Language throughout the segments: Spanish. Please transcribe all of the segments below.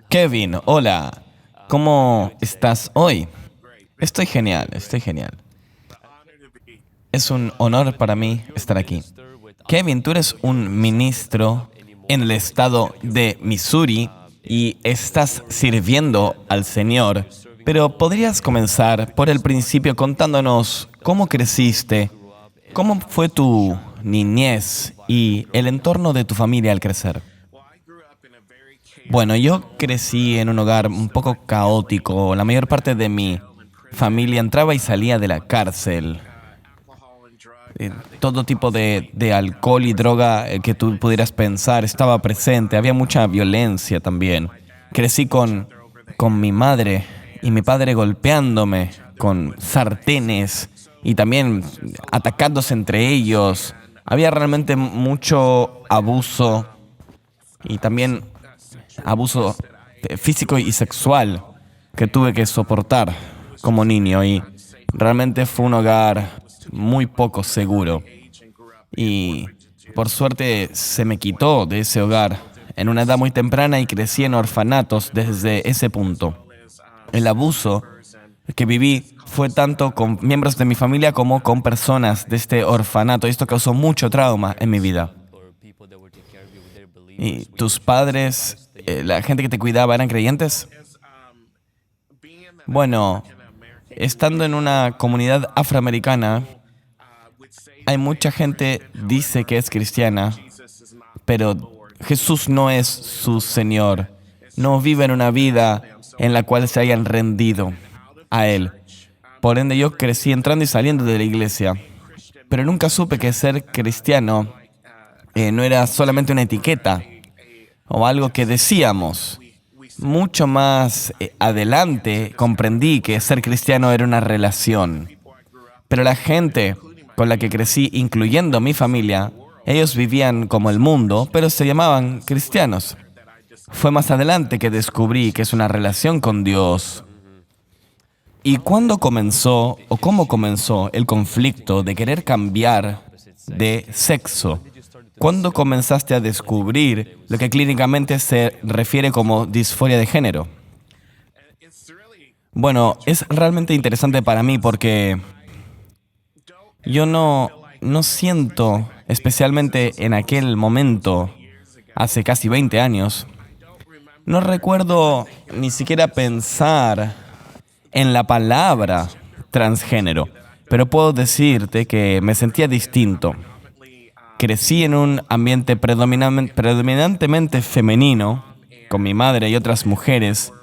Kevin, hola. ¿Cómo estás hoy? Estoy genial, estoy genial. Es un honor para mí estar aquí. Kevin, tú eres un ministro en el estado de Missouri y estás sirviendo al Señor, pero podrías comenzar por el principio contándonos cómo creciste, cómo fue tu niñez y el entorno de tu familia al crecer. Bueno, yo crecí en un hogar un poco caótico. La mayor parte de mi familia entraba y salía de la cárcel. Todo tipo de alcohol y droga que tú pudieras pensar estaba presente. Había mucha violencia también. Crecí con mi madre y mi padre golpeándome con sartenes y también atacándose entre ellos. Había realmente mucho abuso y también abuso físico y sexual que tuve que soportar como niño y realmente fue un hogar muy poco seguro. Y por suerte se me quitó de ese hogar en una edad muy temprana y crecí en orfanatos desde ese punto. El abuso que viví fue tanto con miembros de mi familia como con personas de este orfanato. Y esto causó mucho trauma en mi vida. ¿Y tus padres, la gente que te cuidaba, eran creyentes? Bueno, estando en una comunidad afroamericana, hay mucha gente que dice que es cristiana, pero Jesús no es su Señor. No viven una vida en la cual se hayan rendido a Él. Por ende, yo crecí entrando y saliendo de la iglesia, pero nunca supe que ser cristiano no era solamente una etiqueta o algo que decíamos. Mucho más adelante comprendí que ser cristiano era una relación. Pero la gente con la que crecí, incluyendo mi familia, ellos vivían como el mundo, pero se llamaban cristianos. Fue más adelante que descubrí que es una relación con Dios. ¿Y cuándo comenzó o cómo comenzó el conflicto de querer cambiar de sexo? ¿Cuándo comenzaste a descubrir lo que clínicamente se refiere como disforia de género? Bueno, es realmente interesante para mí porque yo no siento, especialmente en aquel momento, hace casi 20 años, no recuerdo ni siquiera pensar en la palabra transgénero, pero puedo decirte que me sentía distinto. Crecí en un ambiente predominantemente femenino, con mi madre y otras mujeres,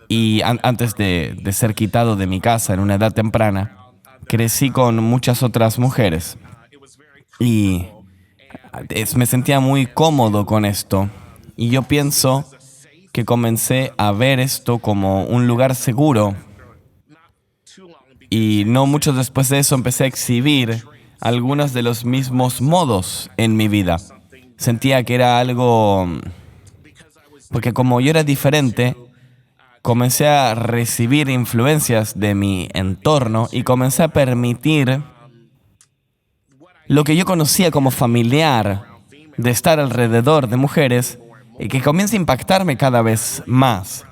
y antes de ser quitado de mi casa en una edad temprana, crecí con muchas otras mujeres. Y me sentía muy cómodo con esto. Y yo pienso que comencé a ver esto como un lugar seguro. Y no mucho después de eso empecé a exhibir algunos de los mismos modos en mi vida. Sentía que era algo... Porque como yo era diferente, comencé a recibir influencias de mi entorno y comencé a permitir lo que yo conocía como familiar, de estar alrededor de mujeres, y que comienza a impactarme cada vez más.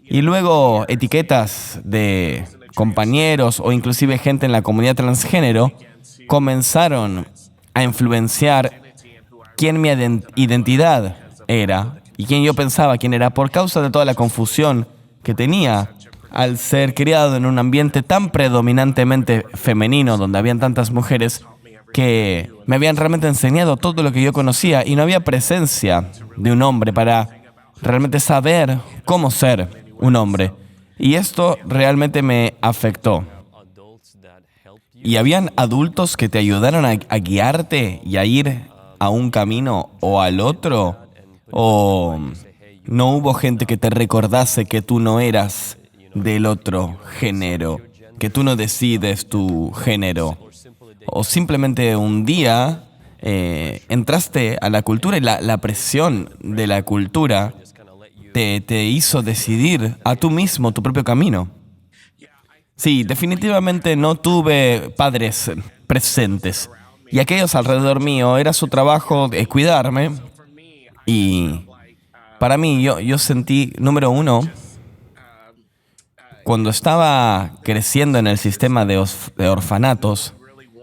Y luego etiquetas de compañeros o inclusive gente en la comunidad transgénero comenzaron a influenciar quién mi identidad era y quién yo pensaba quién era por causa de toda la confusión que tenía al ser criado en un ambiente tan predominantemente femenino, donde habían tantas mujeres que me habían realmente enseñado todo lo que yo conocía y no había presencia de un hombre para realmente saber cómo ser un hombre. Y esto realmente me afectó. ¿Y habían adultos que te ayudaron a guiarte y a ir a un camino o al otro? ¿O no hubo gente que te recordase que tú no eras del otro género, que tú no decides tu género? ¿O simplemente un día entraste a la cultura y la presión de la cultura te hizo decidir a tú mismo tu propio camino? Sí, definitivamente no tuve padres presentes. Y aquellos alrededor mío, era su trabajo de cuidarme y Para mí, yo sentí, número uno, cuando estaba creciendo en el sistema de orfanatos,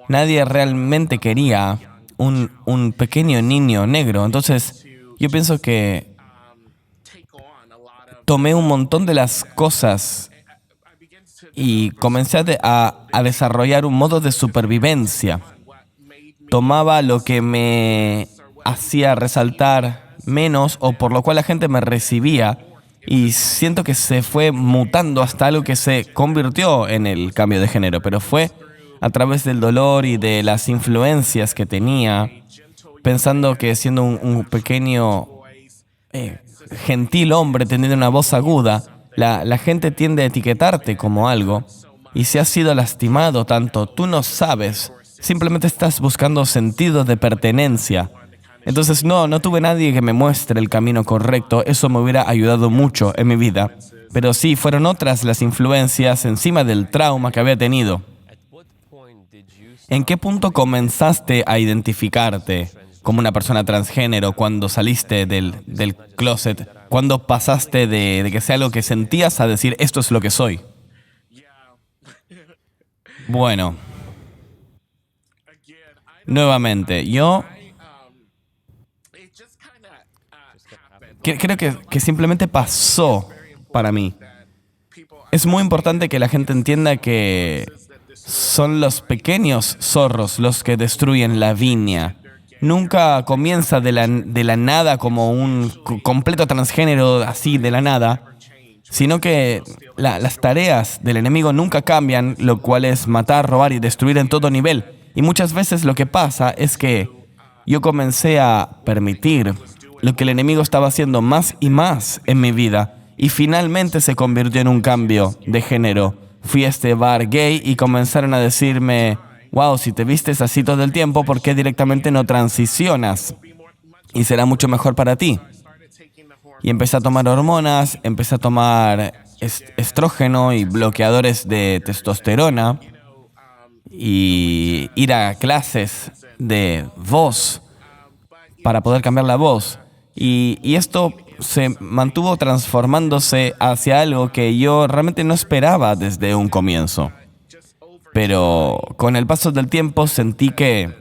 nadie realmente quería un pequeño niño negro. Entonces, yo pienso que tomé un montón de las cosas y comencé a desarrollar un modo de supervivencia. Tomaba lo que me hacía resaltar menos o por lo cual la gente me recibía y siento que se fue mutando hasta algo que se convirtió en el cambio de género, pero fue a través del dolor y de las influencias que tenía, pensando que siendo un pequeño gentil hombre teniendo una voz aguda, la gente tiende a etiquetarte como algo. Y si has sido lastimado tanto, tú no sabes. Simplemente estás buscando sentido de pertenencia. Entonces, no tuve nadie que me muestre el camino correcto. Eso me hubiera ayudado mucho en mi vida. Pero sí, fueron otras las influencias encima del trauma que había tenido. ¿En qué punto comenzaste a identificarte como una persona transgénero cuando saliste del closet? ¿Cuándo pasaste de que sea algo que sentías a decir, esto es lo que soy? Bueno, nuevamente, yo creo que simplemente pasó para mí. Es muy importante que la gente entienda que son los pequeños zorros los que destruyen la viña. Nunca comienza de la nada como un completo transgénero así de la nada, sino que las tareas del enemigo nunca cambian, lo cual es matar, robar y destruir en todo nivel. Y muchas veces lo que pasa es que yo comencé a permitir lo que el enemigo estaba haciendo más y más en mi vida y finalmente se convirtió en un cambio de género. Fui a este bar gay y comenzaron a decirme, wow, si te vistes así todo el tiempo, ¿por qué directamente no transicionas? Y será mucho mejor para ti. Y empecé a tomar hormonas, empecé a tomar estrógeno y bloqueadores de testosterona y ir a clases de voz para poder cambiar la voz. Y esto se mantuvo transformándose hacia algo que yo realmente no esperaba desde un comienzo. Pero con el paso del tiempo sentí que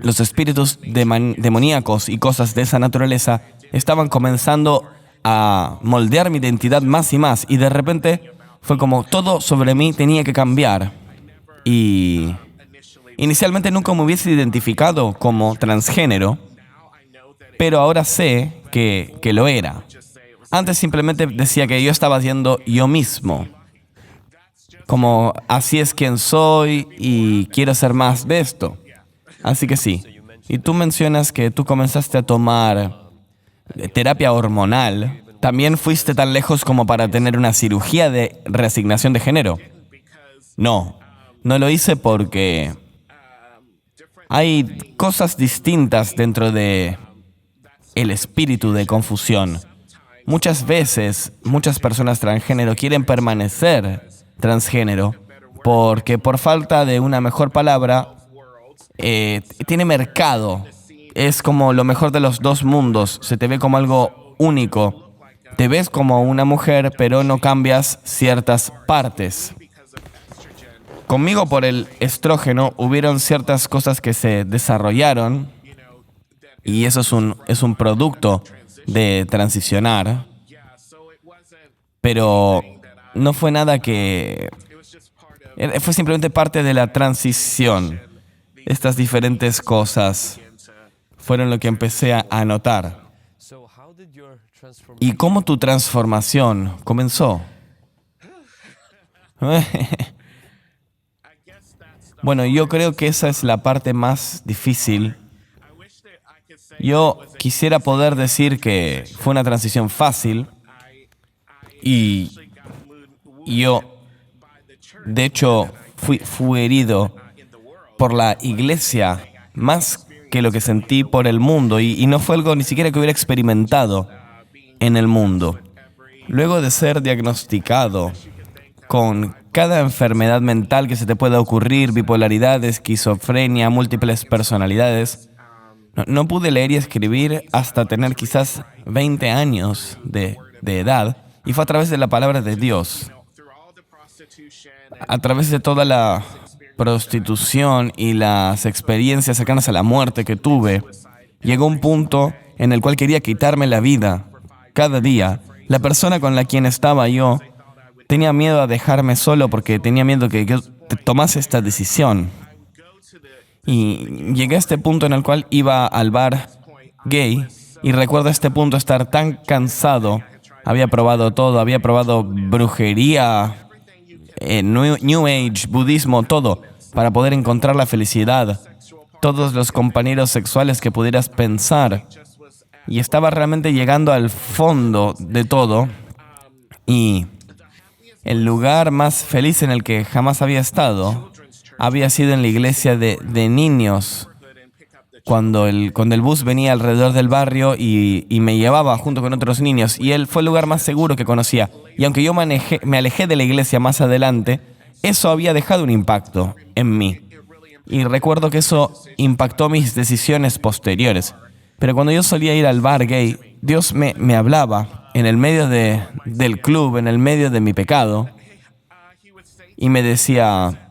los espíritus demoníacos y cosas de esa naturaleza estaban comenzando a moldear mi identidad más y más. Y de repente fue como todo sobre mí tenía que cambiar. Y inicialmente nunca me hubiese identificado como transgénero, pero ahora sé que lo era. Antes simplemente decía que yo estaba siendo yo mismo. Como así es quien soy y quiero ser más de esto. Así que sí. Y tú mencionas que tú comenzaste a tomar terapia hormonal. ¿También fuiste tan lejos como para tener una cirugía de reasignación de género? No, no lo hice porque hay cosas distintas dentro de el espíritu de confusión. Muchas veces, muchas personas transgénero quieren permanecer transgénero porque por falta de una mejor palabra, tiene mercado. Es como lo mejor de los dos mundos. Se te ve como algo único. Te ves como una mujer, pero no cambias ciertas partes. Conmigo por el estrógeno hubieron ciertas cosas que se desarrollaron y eso es un producto de transicionar, pero no fue nada que... Fue simplemente parte de la transición. Estas diferentes cosas fueron lo que empecé a notar. ¿Y cómo tu transformación comenzó? Bueno, yo creo que esa es la parte más difícil. Yo quisiera poder decir que fue una transición fácil y yo, de hecho, fui herido por la iglesia más que lo que sentí por el mundo y no fue algo ni siquiera que hubiera experimentado en el mundo. Luego de ser diagnosticado con cada enfermedad mental que se te pueda ocurrir, bipolaridad, esquizofrenia, múltiples personalidades, No pude leer y escribir hasta tener quizás 20 años de edad, y fue a través de la palabra de Dios, a través de toda la prostitución y las experiencias cercanas a la muerte que tuve. Llegó un punto en el cual quería quitarme la vida cada día. La persona con la quien estaba yo tenía miedo a dejarme solo porque tenía miedo que yo tomase esta decisión. Y llegué a este punto en el cual iba al bar gay, y recuerdo a este punto estar tan cansado. Había probado todo, había probado brujería, New Age, budismo, todo, para poder encontrar la felicidad. Todos los compañeros sexuales que pudieras pensar. Y estaba realmente llegando al fondo de todo. Y el lugar más feliz en el que jamás había estado había sido en la iglesia de niños, cuando el bus venía alrededor del barrio y me llevaba junto con otros niños. Y él fue el lugar más seguro que conocía. Y aunque yo me alejé de la iglesia más adelante, eso había dejado un impacto en mí. Y recuerdo que eso impactó mis decisiones posteriores. Pero cuando yo solía ir al bar gay, Dios me hablaba en el medio del club, en el medio de mi pecado, y me decía: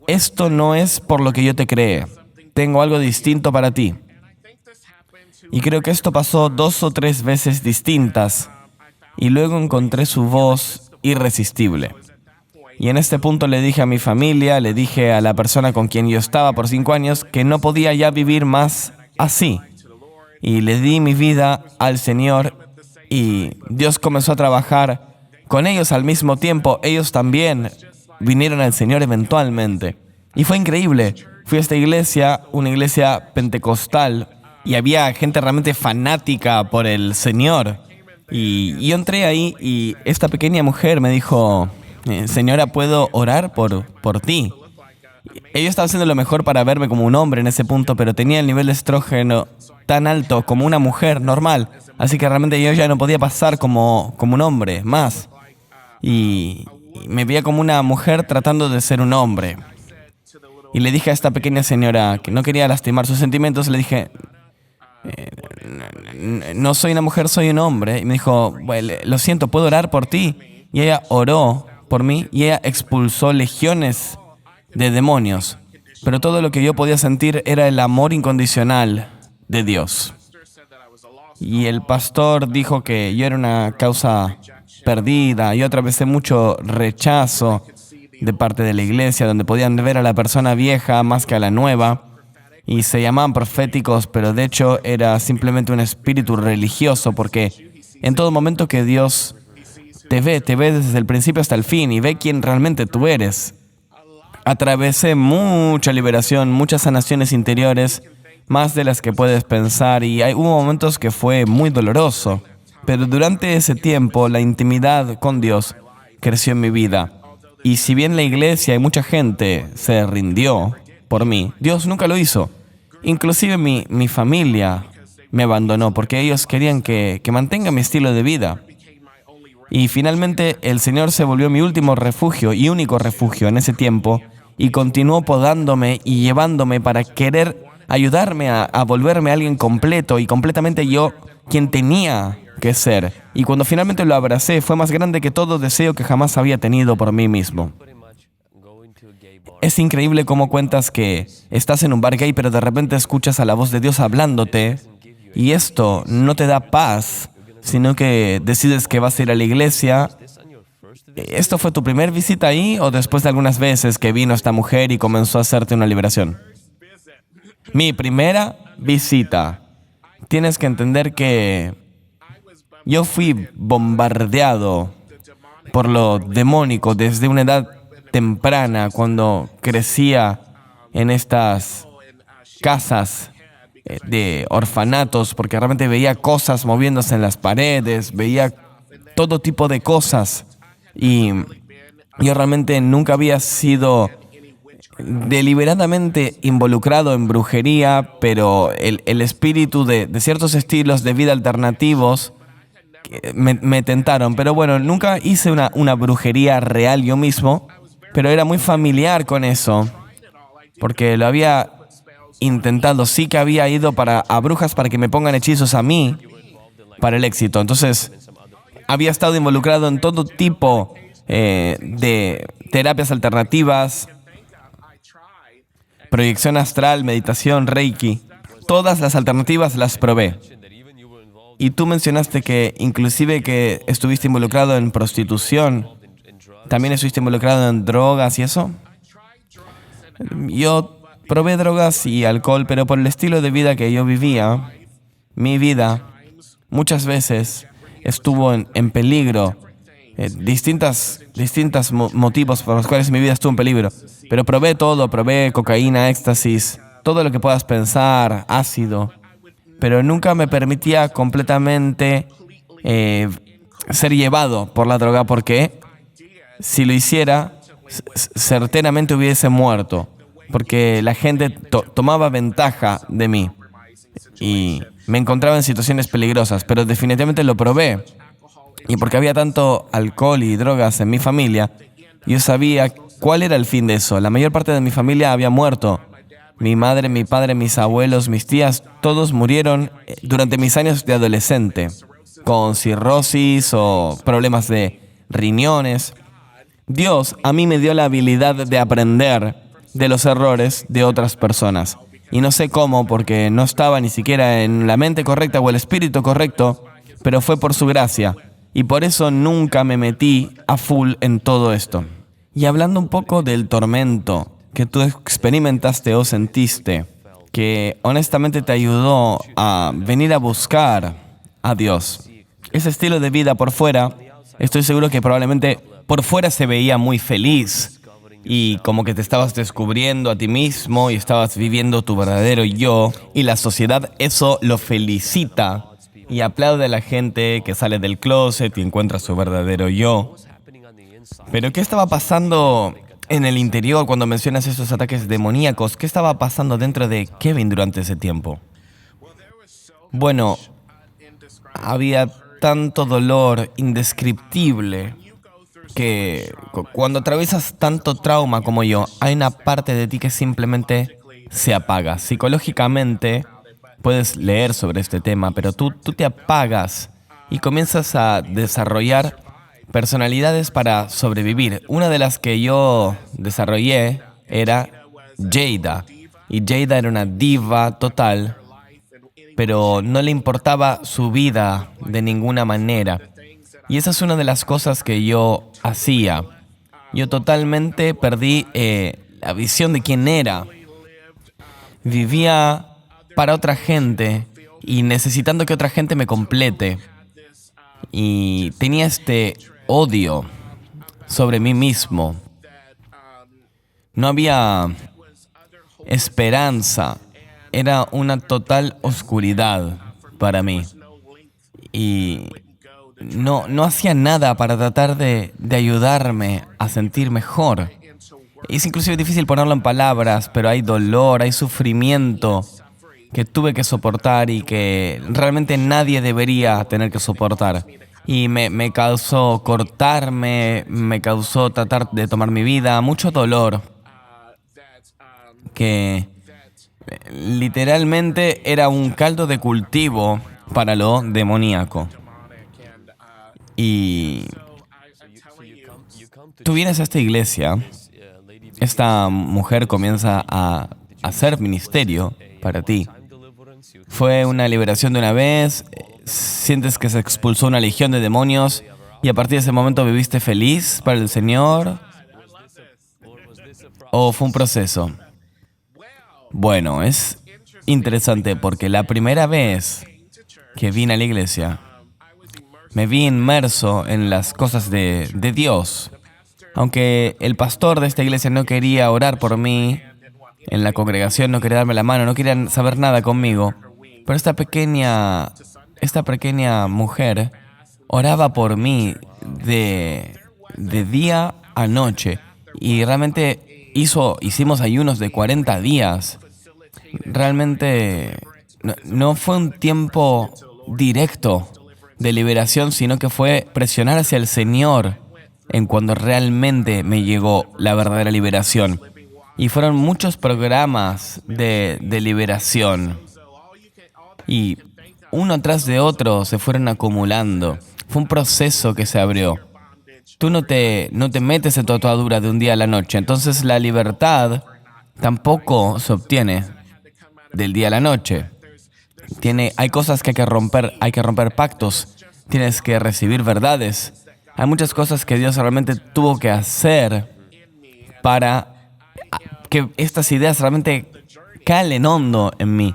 esto no es por lo que yo te creé. Tengo algo distinto para ti. Y creo que esto pasó 2 o 3 veces distintas, y luego encontré su voz irresistible. Y en este punto le dije a mi familia, le dije a la persona con quien yo estaba por 5 años, que no podía ya vivir más así. Y le di mi vida al Señor, y Dios comenzó a trabajar con ellos al mismo tiempo. Ellos también vinieron al Señor eventualmente. Y fue increíble. Fui a esta iglesia, una iglesia pentecostal, y había gente realmente fanática por el Señor. Y yo entré ahí, y esta pequeña mujer me dijo: señora, ¿puedo orar por ti? Ella estaba haciendo lo mejor para verme como un hombre en ese punto, pero tenía el nivel de estrógeno tan alto como una mujer normal. Así que realmente yo ya no podía pasar como un hombre más. Y me veía como una mujer tratando de ser un hombre. Y le dije a esta pequeña señora, que no quería lastimar sus sentimientos, le dije: no soy una mujer, soy un hombre. Y me dijo: bueno, lo siento, ¿puedo orar por ti? Y ella oró por mí, y ella expulsó legiones de demonios. Pero todo lo que yo podía sentir era el amor incondicional de Dios. Y el pastor dijo que yo era una causa perdida. Yo atravesé mucho rechazo de parte de la iglesia, donde podían ver a la persona vieja más que a la nueva. Y se llamaban proféticos, pero de hecho era simplemente un espíritu religioso, porque en todo momento que Dios te ve desde el principio hasta el fin y ve quién realmente tú eres. Atravesé mucha liberación, muchas sanaciones interiores, más de las que puedes pensar, y hubo momentos que fue muy doloroso. Pero durante ese tiempo, la intimidad con Dios creció en mi vida. Y si bien la iglesia y mucha gente se rindió por mí, Dios nunca lo hizo. Inclusive mi familia me abandonó porque ellos querían que mantenga mi estilo de vida. Y finalmente el Señor se volvió mi último refugio y único refugio en ese tiempo, y continuó podándome y llevándome para querer ayudarme a volverme alguien completo y completamente yo quien tenía que ser. Y cuando finalmente lo abracé, fue más grande que todo deseo que jamás había tenido por mí mismo. Es increíble cómo cuentas que estás en un bar gay, pero de repente escuchas a la voz de Dios hablándote, y esto no te da paz, sino que decides que vas a ir a la iglesia. ¿Esto fue tu primer visita ahí o después de algunas veces que vino esta mujer y comenzó a hacerte una liberación? Mi primera visita. Tienes que entender que yo fui bombardeado por lo demónico desde una edad temprana, cuando crecía en estas casas de orfanatos, porque realmente veía cosas moviéndose en las paredes, veía todo tipo de cosas. Y yo realmente nunca había sido deliberadamente involucrado en brujería, pero el espíritu de ciertos estilos de vida alternativos me tentaron. Pero bueno, nunca hice una brujería real yo mismo, pero era muy familiar con eso, porque lo había intentado, sí que había ido a brujas para que me pongan hechizos a mí para el éxito. Entonces, había estado involucrado en todo tipo de terapias alternativas, proyección astral, meditación, Reiki. Todas las alternativas las probé. Y tú mencionaste que inclusive que estuviste involucrado en prostitución, ¿también estuviste involucrado en drogas y eso? Yo probé drogas y alcohol, pero por el estilo de vida que yo vivía, mi vida muchas veces estuvo en peligro. Distintos motivos por los cuales mi vida estuvo en peligro. Pero probé todo, probé cocaína, éxtasis, todo lo que puedas pensar, ácido. Pero nunca me permitía completamente ser llevado por la droga, porque si lo hiciera, certeramente hubiese muerto, porque la gente tomaba ventaja de mí y me encontraba en situaciones peligrosas, pero definitivamente lo probé. Y porque había tanto alcohol y drogas en mi familia, yo sabía cuál era el fin de eso. La mayor parte de mi familia había muerto. Mi madre, mi padre, mis abuelos, mis tías, todos murieron durante mis años de adolescente, con cirrosis o problemas de riñones. Dios a mí me dio la habilidad de aprender de los errores de otras personas. Y no sé cómo, porque no estaba ni siquiera en la mente correcta o el espíritu correcto, pero fue por su gracia. Y por eso nunca me metí a full en todo esto. Y hablando un poco del tormento que tú experimentaste o sentiste, que honestamente te ayudó a venir a buscar a Dios. Ese estilo de vida por fuera, estoy seguro que probablemente por fuera se veía muy feliz y como que te estabas descubriendo a ti mismo y estabas viviendo tu verdadero yo, y la sociedad eso lo felicita y aplaude a la gente que sale del closet y encuentra su verdadero yo. Pero ¿qué estaba pasando en el interior cuando mencionas esos ataques demoníacos? ¿Qué estaba pasando dentro de Kevin durante ese tiempo? Bueno, había tanto dolor indescriptible que cuando atraviesas tanto trauma como yo, hay una parte de ti que simplemente se apaga. Psicológicamente puedes leer sobre este tema, pero tú te apagas y comienzas a desarrollar personalidades para sobrevivir. Una de las que yo desarrollé era Jada. Y Jada era una diva total, pero no le importaba su vida de ninguna manera. Y esa es una de las cosas que yo hacía. Yo totalmente perdí la visión de quién era. Vivía para otra gente y necesitando que otra gente me complete. Y tenía este odio sobre mí mismo. No había esperanza. Era una total oscuridad para mí. Y no hacía nada para tratar de ayudarme a sentir mejor. Es inclusive difícil ponerlo en palabras, pero hay dolor, hay sufrimiento que tuve que soportar y que realmente nadie debería tener que soportar. Y me causó cortarme, me causó tratar de tomar mi vida, mucho dolor, que literalmente era un caldo de cultivo para lo demoníaco. Y tú vienes a esta iglesia, esta mujer comienza a hacer ministerio para ti. Fue una liberación de una vez, sientes que se expulsó una legión de demonios y a partir de ese momento viviste feliz para el Señor, ¿o fue un proceso? Bueno, es interesante porque la primera vez que vine a la iglesia, me vi inmerso en las cosas de Dios. Aunque el pastor de esta iglesia no quería orar por mí, en la congregación no quería darme la mano, no querían saber nada conmigo, pero esta pequeña mujer oraba por mí de día a noche y realmente hicimos ayunos de 40 días. Realmente no fue un tiempo directo de liberación, sino que fue presionar hacia el Señor en cuando realmente me llegó la verdadera liberación. Y fueron muchos programas de liberación. Y uno tras de otro se fueron acumulando. Fue un proceso que se abrió. Tú no te metes en tu atadura de un día a la noche. Entonces la libertad tampoco se obtiene del día a la noche. Hay cosas que hay que romper pactos. Tienes que recibir verdades. Hay muchas cosas que Dios realmente tuvo que hacer para que estas ideas realmente calen hondo en mí.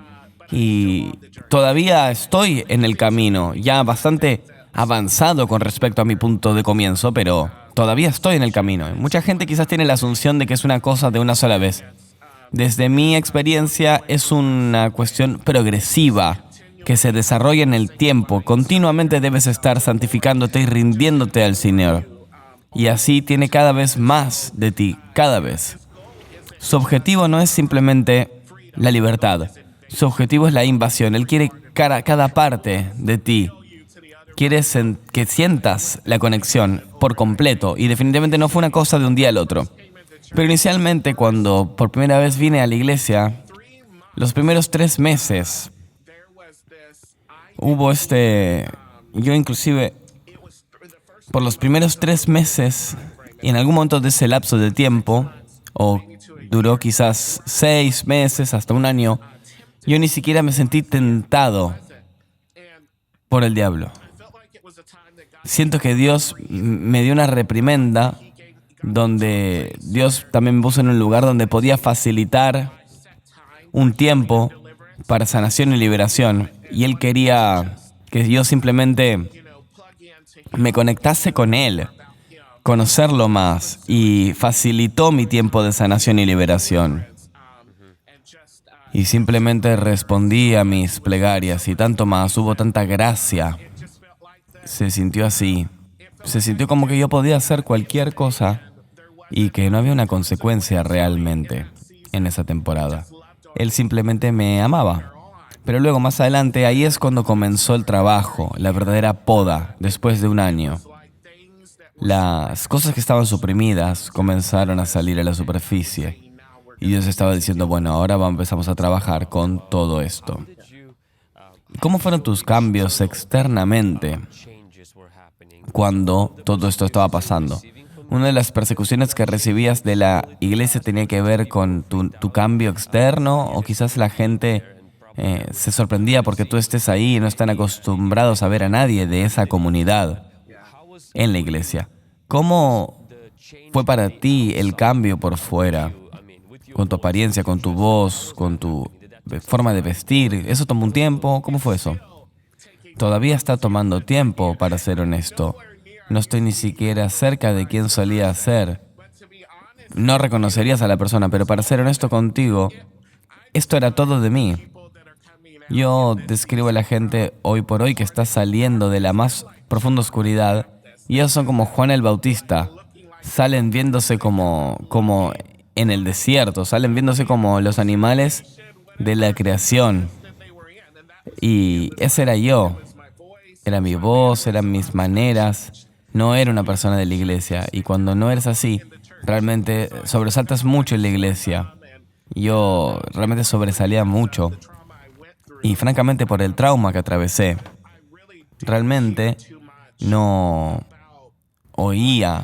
Y todavía estoy en el camino, ya bastante avanzado con respecto a mi punto de comienzo, pero todavía estoy en el camino. Mucha gente quizás tiene la asunción de que es una cosa de una sola vez. Desde mi experiencia es una cuestión progresiva que se desarrolla en el tiempo. Continuamente debes estar santificándote y rindiéndote al Señor. Y así tiene cada vez más de ti, cada vez. Su objetivo no es simplemente la libertad. Su objetivo es la invasión. Él quiere cada parte de ti. Quiere que sientas la conexión por completo. Y definitivamente no fue una cosa de un día al otro. Pero inicialmente, cuando por primera vez vine a la iglesia, los primeros 3 meses, yo inclusive, por los primeros 3 meses, y en algún momento de ese lapso de tiempo, o duró quizás 6 meses, hasta un año, yo ni siquiera me sentí tentado por el diablo. Siento que Dios me dio una reprimenda donde Dios también me puso en un lugar donde podía facilitar un tiempo para sanación y liberación. Y Él quería que yo simplemente me conectase con Él, conocerlo más, y facilitó mi tiempo de sanación y liberación. Y simplemente respondí a mis plegarias y tanto más, hubo tanta gracia. Se sintió así. Se sintió como que yo podía hacer cualquier cosa y que no había una consecuencia realmente en esa temporada. Él simplemente me amaba. Pero luego, más adelante, ahí es cuando comenzó el trabajo, la verdadera poda, después de un año. Las cosas que estaban suprimidas comenzaron a salir a la superficie. Y Dios estaba diciendo, bueno, ahora empezamos a trabajar con todo esto. ¿Cómo fueron tus cambios externamente cuando todo esto estaba pasando? Una de las persecuciones que recibías de la iglesia tenía que ver con tu cambio externo, o quizás la gente se sorprendía porque tú estés ahí y no están acostumbrados a ver a nadie de esa comunidad en la iglesia. ¿Cómo fue para ti el cambio por fuera? Con tu apariencia, con tu voz, con tu forma de vestir. ¿Eso tomó un tiempo? ¿Cómo fue eso? Todavía está tomando tiempo, para ser honesto. No estoy ni siquiera cerca de quién solía ser. No reconocerías a la persona, pero para ser honesto contigo, esto era todo de mí. Yo describo a la gente hoy por hoy que está saliendo de la más profunda oscuridad, y ellos son como Juan el Bautista. Salen viéndose como en el desierto, salen viéndose como los animales de la creación. Y ese era yo. Era mi voz, eran mis maneras. No era una persona de la iglesia. Y cuando no eres así, realmente sobresaltas mucho en la iglesia. Yo realmente sobresalía mucho. Y francamente, por el trauma que atravesé, realmente no oía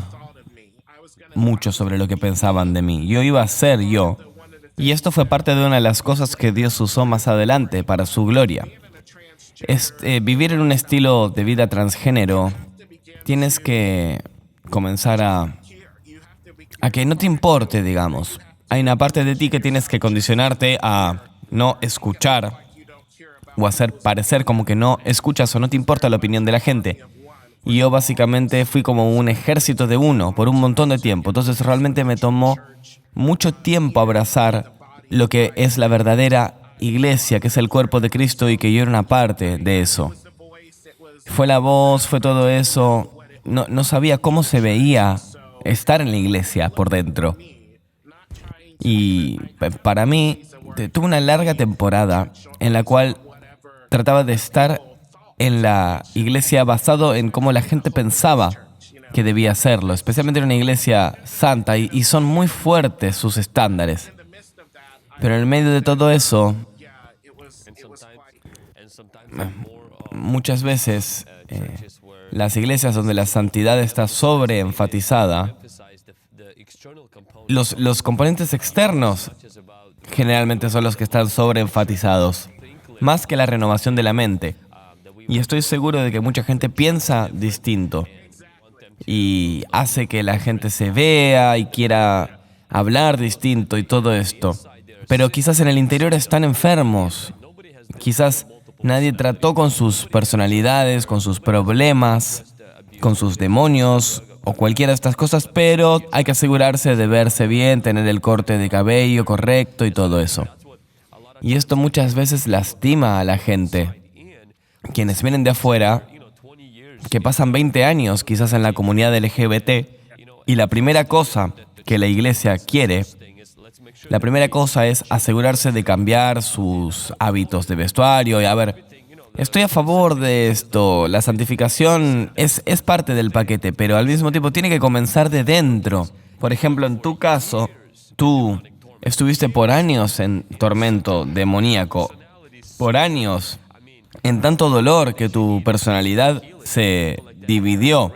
mucho sobre lo que pensaban de mí. Yo iba a ser yo. Y esto fue parte de una de las cosas que Dios usó más adelante para su gloria. Vivir en un estilo de vida transgénero, tienes que comenzar a que no te importe, digamos. Hay una parte de ti que tienes que condicionarte a no escuchar o hacer parecer como que no escuchas o no te importa la opinión de la gente. Y yo básicamente fui como un ejército de uno por un montón de tiempo. Entonces realmente me tomó mucho tiempo abrazar lo que es la verdadera iglesia, que es el cuerpo de Cristo, y que yo era una parte de eso. Fue la voz, fue todo eso. No sabía cómo se veía estar en la iglesia por dentro. Y para mí, tuve una larga temporada en la cual trataba de estar en la iglesia basado en cómo la gente pensaba que debía hacerlo, especialmente en una iglesia santa, y son muy fuertes sus estándares. Pero en medio de todo eso, muchas veces las iglesias donde la santidad está sobreenfatizada, los componentes externos generalmente son los que están sobreenfatizados, más que la renovación de la mente. Y estoy seguro de que mucha gente piensa distinto y hace que la gente se vea y quiera hablar distinto y todo esto. Pero quizás en el interior están enfermos. Quizás nadie trató con sus personalidades, con sus problemas, con sus demonios o cualquiera de estas cosas, pero hay que asegurarse de verse bien, tener el corte de cabello correcto y todo eso. Y esto muchas veces lastima a la gente. Quienes vienen de afuera, que pasan 20 años quizás en la comunidad LGBT, y la primera cosa que la iglesia quiere, la primera cosa es asegurarse de cambiar sus hábitos de vestuario. Y a ver, estoy a favor de esto, la santificación es parte del paquete, pero al mismo tiempo tiene que comenzar de dentro. Por ejemplo, en tu caso, tú estuviste por años en tormento demoníaco, por años en tanto dolor que tu personalidad se dividió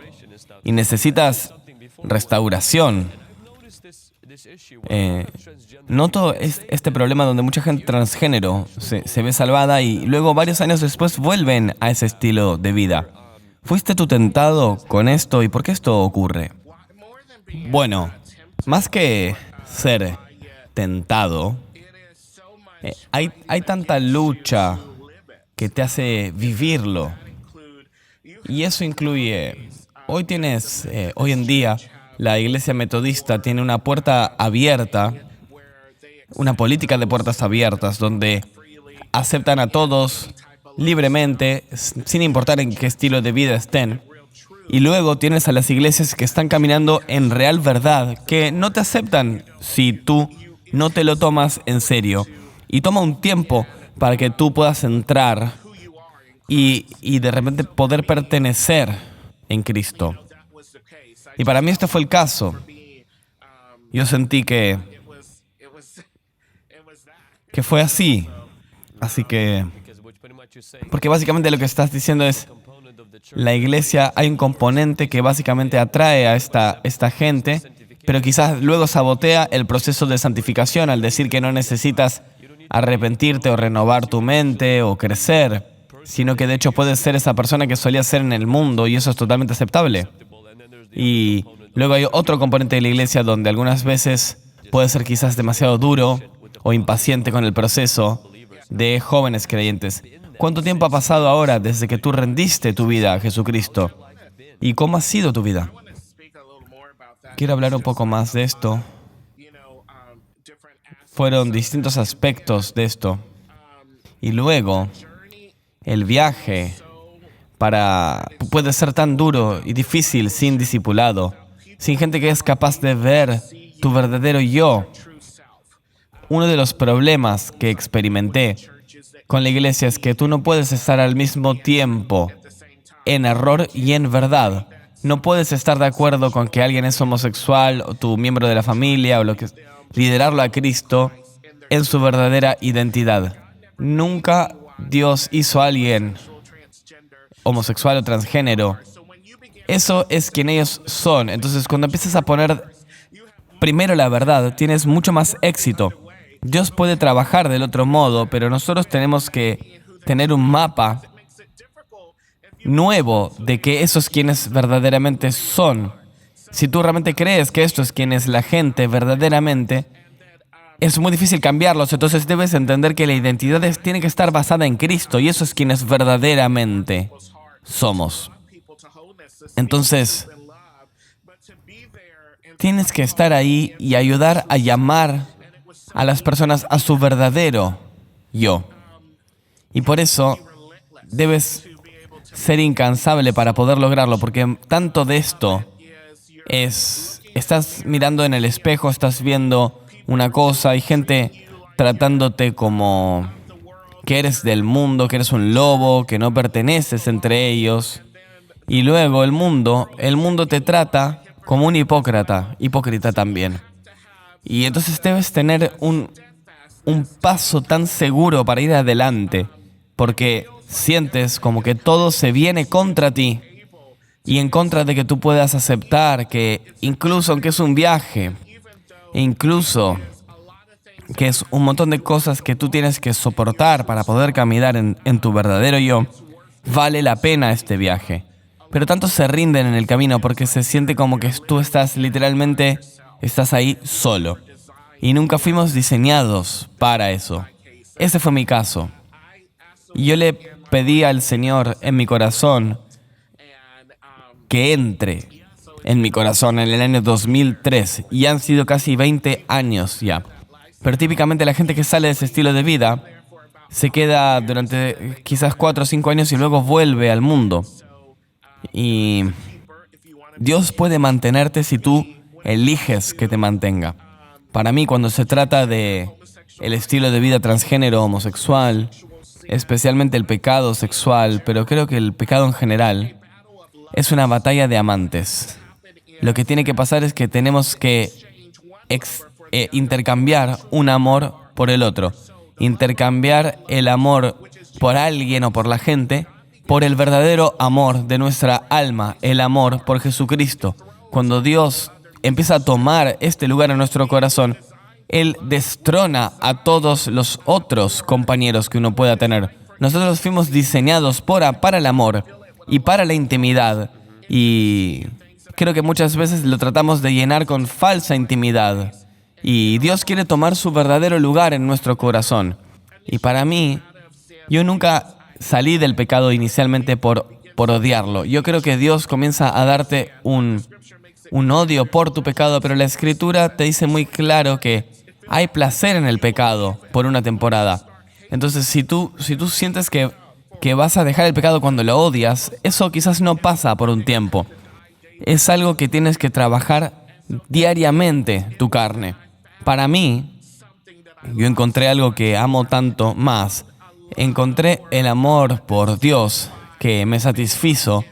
y necesitas restauración. Noto este problema donde mucha gente transgénero se ve salvada y luego varios años después vuelven a ese estilo de vida. ¿Fuiste tú tentado con esto y por qué esto ocurre? Bueno, más que ser tentado, hay tanta lucha que te hace vivirlo. Y eso incluye, hoy en día, la iglesia metodista tiene una puerta abierta, una política de puertas abiertas, donde aceptan a todos libremente, sin importar en qué estilo de vida estén. Y luego tienes a las iglesias que están caminando en real verdad, que no te aceptan si tú no te lo tomas en serio. Y toma un tiempo para que tú puedas entrar y de repente poder pertenecer en Cristo. Y para mí este fue el caso. Yo sentí que fue así. Así que, porque básicamente lo que estás diciendo es, la iglesia, hay un componente que básicamente atrae a esta gente, pero quizás luego sabotea el proceso de santificación al decir que no necesitas arrepentirte o renovar tu mente o crecer, sino que de hecho puedes ser esa persona que solías ser en el mundo y eso es totalmente aceptable. Y luego hay otro componente de la iglesia donde algunas veces puede ser quizás demasiado duro o impaciente con el proceso de jóvenes creyentes. ¿Cuánto tiempo ha pasado ahora desde que tú rendiste tu vida a Jesucristo? ¿Y cómo ha sido tu vida? Quiero hablar un poco más de esto. Fueron distintos aspectos de esto. Y luego, el viaje puede ser tan duro y difícil sin discipulado, sin gente que es capaz de ver tu verdadero yo. Uno de los problemas que experimenté con la iglesia es que tú no puedes estar al mismo tiempo en error y en verdad. No puedes estar de acuerdo con que alguien es homosexual o tu miembro de la familia o liderarlo a Cristo en su verdadera identidad. Nunca Dios hizo a alguien homosexual o transgénero. Eso es quien ellos son. Entonces, cuando empiezas a poner primero la verdad, tienes mucho más éxito. Dios puede trabajar del otro modo, pero nosotros tenemos que tener un mapa nuevo de que eso es quienes verdaderamente son. Si tú realmente crees que esto es quien es la gente verdaderamente, es muy difícil cambiarlos. Entonces debes entender que la identidad tiene que estar basada en Cristo y eso es quienes verdaderamente somos. Entonces, tienes que estar ahí y ayudar a llamar a las personas a su verdadero yo. Y por eso debes ser incansable para poder lograrlo, porque tanto de esto estás mirando en el espejo, estás viendo una cosa, hay gente tratándote como que eres del mundo, que eres un lobo, que no perteneces entre ellos. Y luego el mundo te trata como un hipócrita también. Y entonces debes tener un paso tan seguro para ir adelante, porque sientes como que todo se viene contra ti y en contra de que tú puedas aceptar que incluso aunque es un viaje, e incluso que es un montón de cosas que tú tienes que soportar para poder caminar en tu verdadero yo, vale la pena este viaje. Pero tantos se rinden en el camino porque se siente como que tú estás literalmente, estás ahí solo. Y nunca fuimos diseñados para eso. Ese fue mi caso. Y yo le pedí al Señor en mi corazón que entre en mi corazón en el año 2003. Y han sido casi 20 años ya. Pero típicamente la gente que sale de ese estilo de vida se queda durante quizás 4 o 5 años y luego vuelve al mundo. Y Dios puede mantenerte si tú eliges que te mantenga. Para mí, cuando se trata de el estilo de vida transgénero homosexual, especialmente el pecado sexual, pero creo que el pecado en general, es una batalla de amantes. Lo que tiene que pasar es que tenemos que intercambiar un amor por el otro. Intercambiar el amor por alguien o por la gente por el verdadero amor de nuestra alma, el amor por Jesucristo. Cuando Dios empieza a tomar este lugar en nuestro corazón, Él destrona a todos los otros compañeros que uno pueda tener. Nosotros fuimos diseñados para el amor y para la intimidad. Y creo que muchas veces lo tratamos de llenar con falsa intimidad. Y Dios quiere tomar su verdadero lugar en nuestro corazón. Y para mí, yo nunca salí del pecado inicialmente por odiarlo. Yo creo que Dios comienza a darte un odio por tu pecado, pero la Escritura te dice muy claro que hay placer en el pecado por una temporada. Entonces, si tú sientes que vas a dejar el pecado cuando lo odias, eso quizás no pasa por un tiempo. Es algo que tienes que trabajar diariamente, tu carne. Para mí, yo encontré algo que amo tanto más. Encontré el amor por Dios que me satisfizo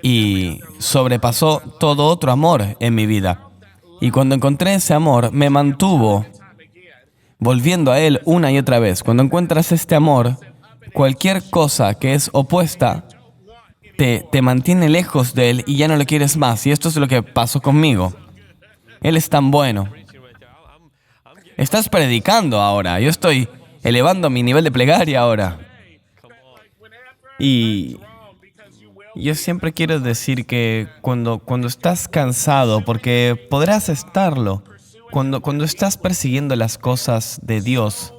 y sobrepasó todo otro amor en mi vida. Y cuando encontré ese amor, me mantuvo volviendo a Él una y otra vez. Cuando encuentras este amor, cualquier cosa que es opuesta te mantiene lejos de Él y ya no lo quieres más. Y esto es lo que pasó conmigo. Él es tan bueno. Estás predicando ahora. Yo estoy elevando mi nivel de plegaria ahora. Y yo siempre quiero decir que cuando estás cansado, porque podrás estarlo, cuando estás persiguiendo las cosas de Dios,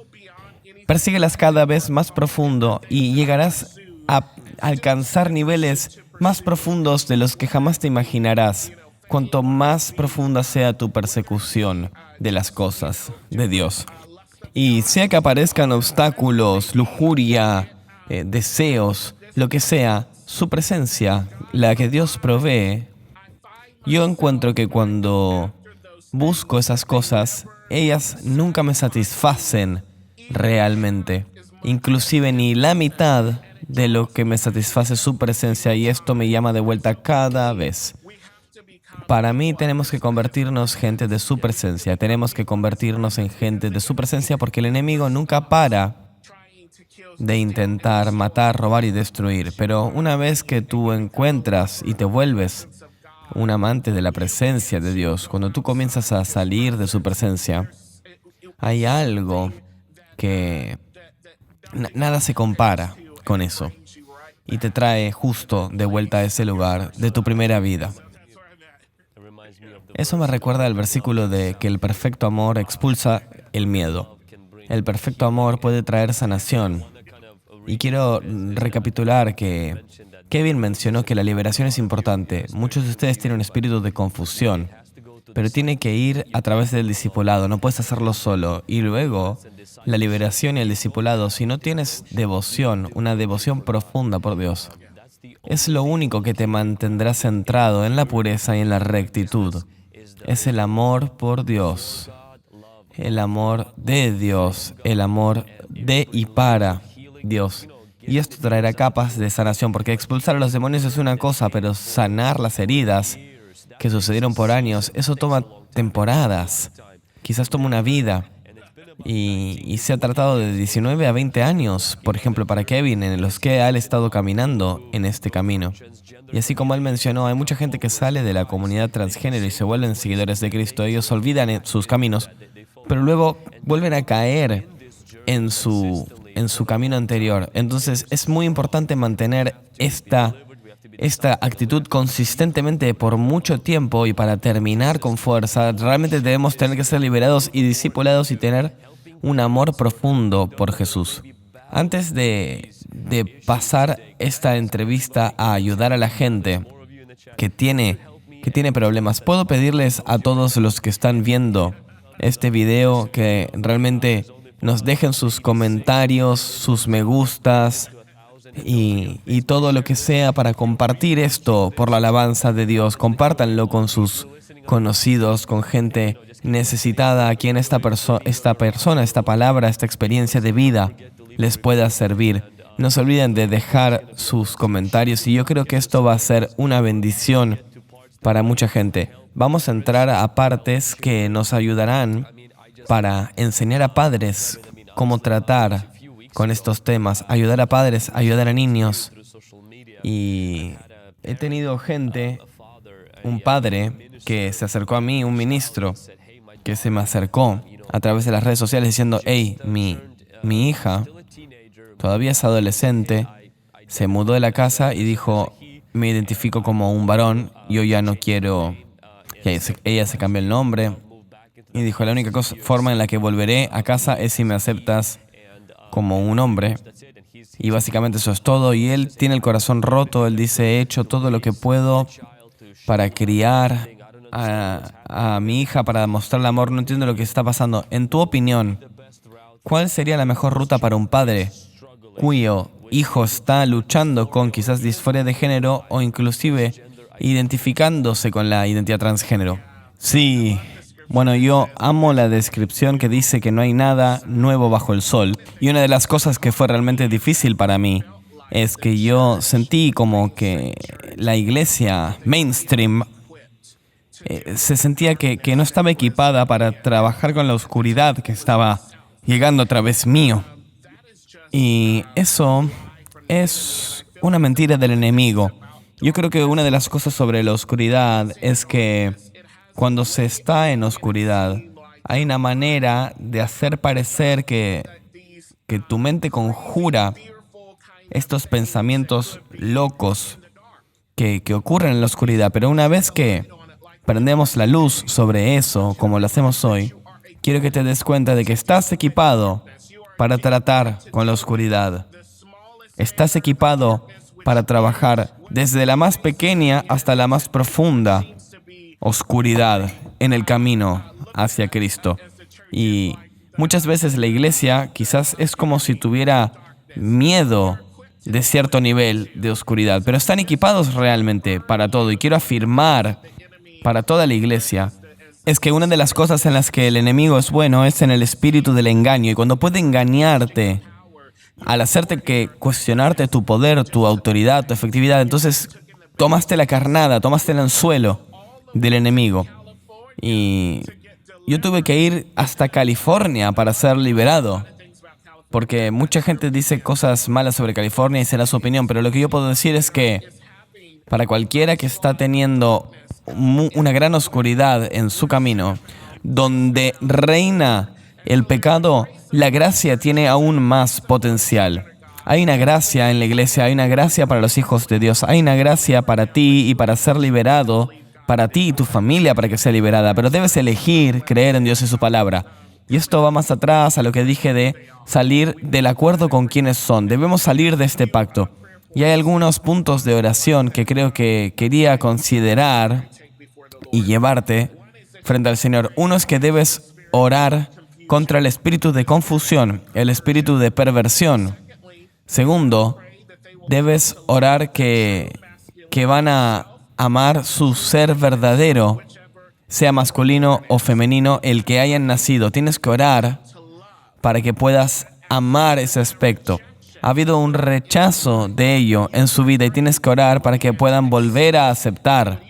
persíguelas cada vez más profundo y llegarás a alcanzar niveles más profundos de los que jamás te imaginarás, cuanto más profunda sea tu persecución de las cosas de Dios. Y sea que aparezcan obstáculos, lujuria, deseos, lo que sea, su presencia, la que Dios provee, yo encuentro que cuando busco esas cosas, ellas nunca me satisfacen realmente, inclusive ni la mitad de lo que me satisface su presencia, y esto me llama de vuelta cada vez. Para mí tenemos que convertirnos gente de su presencia, tenemos que convertirnos en gente de su presencia porque el enemigo nunca para de intentar matar, robar y destruir. Pero una vez que tú encuentras y te vuelves un amante de la presencia de Dios, cuando tú comienzas a salir de su presencia, hay algo que nada se compara con eso y te trae justo de vuelta a ese lugar de tu primera vida. Eso me recuerda al versículo de que el perfecto amor expulsa el miedo. El perfecto amor puede traer sanación. Y quiero recapitular que Kevin mencionó que la liberación es importante. Muchos de ustedes tienen un espíritu de confusión, pero tiene que ir a través del discipulado, no puedes hacerlo solo. Y luego, la liberación y el discipulado, si no tienes devoción, una devoción profunda por Dios, es lo único que te mantendrá centrado en la pureza y en la rectitud. Es el amor por Dios, el amor de Dios, el amor de y para Dios. Y esto traerá capas de sanación, porque expulsar a los demonios es una cosa, pero sanar las heridas que sucedieron por años, eso toma temporadas, quizás toma una vida. Y se ha tratado de 19 a 20 años, por ejemplo, para Kevin, en los que él ha estado caminando en este camino. Y así como él mencionó, hay mucha gente que sale de la comunidad transgénero y se vuelven seguidores de Cristo. Ellos olvidan sus caminos, pero luego vuelven a caer en su camino anterior. Entonces, es muy importante mantener esta actitud consistentemente por mucho tiempo, y para terminar con fuerza, realmente debemos tener que ser liberados y discipulados y tener un amor profundo por Jesús. Antes de pasar esta entrevista a ayudar a la gente que tiene problemas, puedo pedirles a todos los que están viendo este video que realmente nos dejen sus comentarios, sus me gustas y todo lo que sea para compartir esto por la alabanza de Dios. Compártanlo con sus conocidos, con gente necesitada a quien esta persona, esta palabra, esta experiencia de vida les pueda servir. No se olviden de dejar sus comentarios y yo creo que esto va a ser una bendición para mucha gente. Vamos a entrar a partes que nos ayudarán para enseñar a padres cómo tratar con estos temas, ayudar a padres, ayudar a niños. Y he tenido gente, un padre que se acercó a mí, un ministro, que se me acercó a través de las redes sociales diciendo: hey, mi hija todavía es adolescente, se mudó de la casa y dijo: me identifico como un varón, yo ya no quiero... Ella se cambió el nombre y dijo: la única forma en la que volveré a casa es si me aceptas como un hombre. Y básicamente eso es todo. Y él tiene el corazón roto. Él dice: he hecho todo lo que puedo para criar a mi hija, para mostrarle amor. No entiendo lo que está pasando. En tu opinión, ¿cuál sería la mejor ruta para un padre cuyo hijo está luchando con quizás disforia de género o inclusive identificándose con la identidad transgénero? Sí. Bueno, yo amo la descripción que dice que no hay nada nuevo bajo el sol. Y una de las cosas que fue realmente difícil para mí es que yo sentí como que la iglesia mainstream se sentía que no estaba equipada para trabajar con la oscuridad que estaba llegando a través mío. Y eso es una mentira del enemigo. Yo creo que una de las cosas sobre la oscuridad es que cuando se está en oscuridad, hay una manera de hacer parecer que tu mente conjura estos pensamientos locos que ocurren en la oscuridad. Pero una vez que prendemos la luz sobre eso, como lo hacemos hoy, quiero que te des cuenta de que estás equipado para tratar con la oscuridad. Estás equipado para trabajar desde la más pequeña hasta la más profunda oscuridad en el camino hacia Cristo. Y muchas veces la iglesia quizás es como si tuviera miedo de cierto nivel de oscuridad, pero están equipados realmente para todo. Y quiero afirmar para toda la iglesia es que una de las cosas en las que el enemigo es bueno es en el espíritu del engaño. Y cuando puede engañarte, al hacerte cuestionarte tu poder, tu autoridad, tu efectividad, entonces tomaste la carnada, tomaste el anzuelo del enemigo. Y yo tuve que ir hasta California para ser liberado, porque mucha gente dice cosas malas sobre California y será su opinión, pero lo que yo puedo decir es que para cualquiera que está teniendo una gran oscuridad en su camino, donde reina el pecado, la gracia tiene aún más potencial. Hay una gracia en la iglesia, hay una gracia para los hijos de Dios, hay una gracia para ti y para ser liberado, para ti y tu familia para que sea liberada, pero debes elegir creer en Dios y su palabra. Y esto va más atrás a lo que dije de salir del acuerdo con quienes son. Debemos salir de este pacto. Y hay algunos puntos de oración que creo que quería considerar y llevarte frente al Señor. Uno es que debes orar contra el espíritu de confusión, el espíritu de perversión. Segundo, debes orar que van a amar su ser verdadero, sea masculino o femenino, el que hayan nacido. Tienes que orar para que puedas amar ese aspecto. ha habido un rechazo de ello en su vida y tienes que orar para que puedan volver a aceptar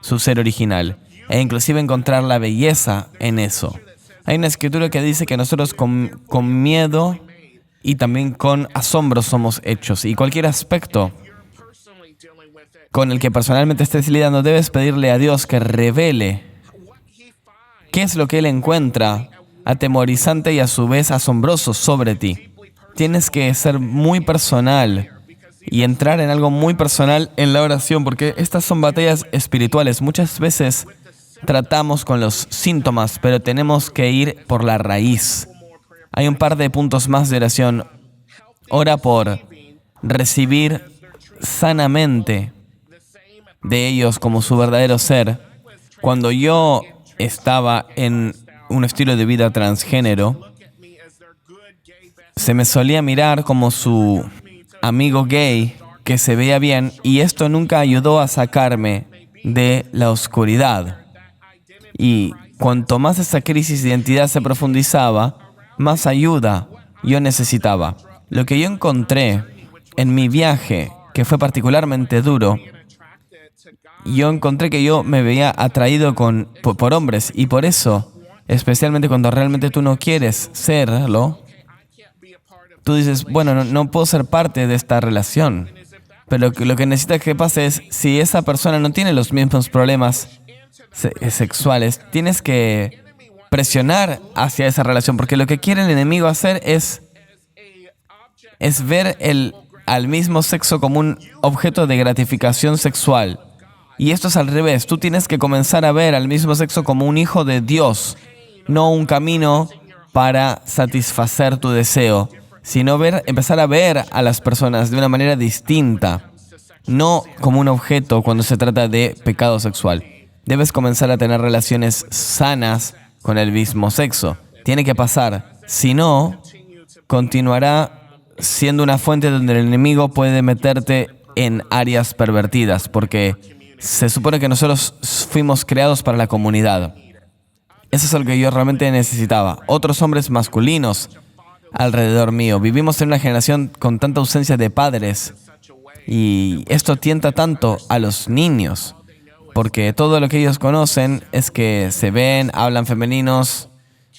su ser original e inclusive encontrar la belleza en eso. Hay una escritura que dice que nosotros con miedo y también con asombro somos hechos, y cualquier aspecto con el que personalmente estés lidiando debes pedirle a Dios que revele qué es lo que Él encuentra atemorizante y a su vez asombroso sobre ti. Tienes que ser muy personal y entrar en algo muy personal en la oración, porque estas son batallas espirituales. Muchas veces tratamos con los síntomas, pero tenemos que ir por la raíz. Hay un par de puntos más de oración. Ora por recibir sanamente de ellos como su verdadero ser. Cuando yo estaba en un estilo de vida transgénero, se me solía mirar como su amigo gay que se veía bien, y esto nunca ayudó a sacarme de la oscuridad. Y cuanto más esa crisis de identidad se profundizaba, más ayuda yo necesitaba. Lo que yo encontré en mi viaje, que fue particularmente duro, yo encontré que yo me veía atraído por hombres, y por eso, especialmente cuando realmente tú no quieres serlo, tú dices, bueno, no puedo ser parte de esta relación. Pero lo que necesitas que pase es, si esa persona no tiene los mismos problemas sexuales, tienes que presionar hacia esa relación, porque lo que quiere el enemigo hacer es ver al mismo sexo como un objeto de gratificación sexual. Y esto es al revés. Tú tienes que comenzar a ver al mismo sexo como un hijo de Dios, no un camino para satisfacer tu deseo, sino empezar a ver a las personas de una manera distinta, no como un objeto cuando se trata de pecado sexual. Debes comenzar a tener relaciones sanas con el mismo sexo. Tiene que pasar. Si no, continuará siendo una fuente donde el enemigo puede meterte en áreas pervertidas, porque se supone que nosotros fuimos creados para la comunidad. Eso es lo que yo realmente necesitaba. Otros hombres masculinos alrededor mío. Vivimos en una generación con tanta ausencia de padres, y esto tienta tanto a los niños, porque todo lo que ellos conocen es que se ven, hablan femeninos,